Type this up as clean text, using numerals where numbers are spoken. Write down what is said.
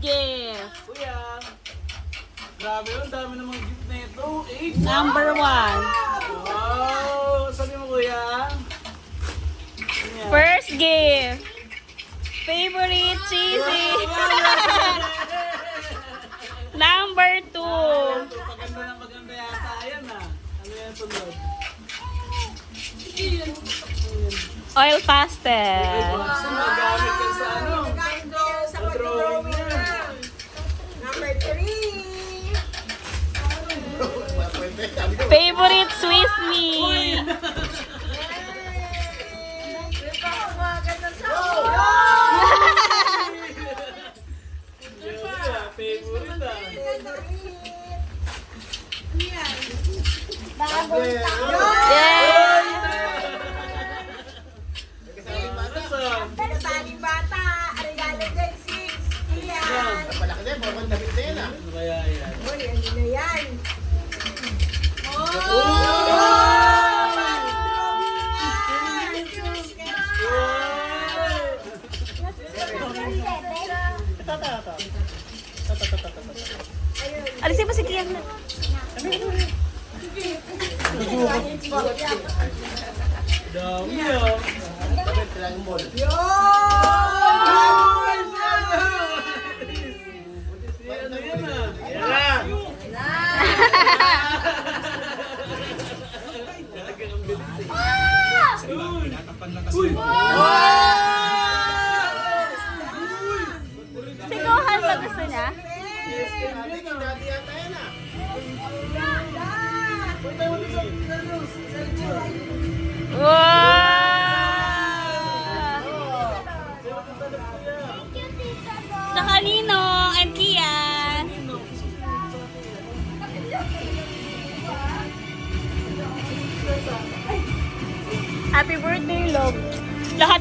gift. Kuya. Grabe yun, dami namang gift na ito. 8. Number 1. Wow! Sabi mo kuya. Ayan. First gift. Favorite cheesy. Number 2. Paganda na maganda yata. Ayan na. Ano yan sunod? Oil Ay, pastel. Watson, magamit ka sa ano? Sa Sa drawing pag-drawing niya. na. Number 3. Favorite Swiss me. Favorite ah. Bagong taon. Yeah. Pinasaling bata. Regalo dyan, 6. Iyan. Palaki na, parang damit na yan ah. Ano kaya yan? Uy, ano na yan? Alisin mo si Kian. Dami ah. Kailangan mo. Ano yan ah? Yan. Talagang ang bilis eh. Uy! Si Gohan ba gusto niya? Dati yata yan ah. Wow! Tsaka Ninong and Kian. Happy birthday, love. Lahat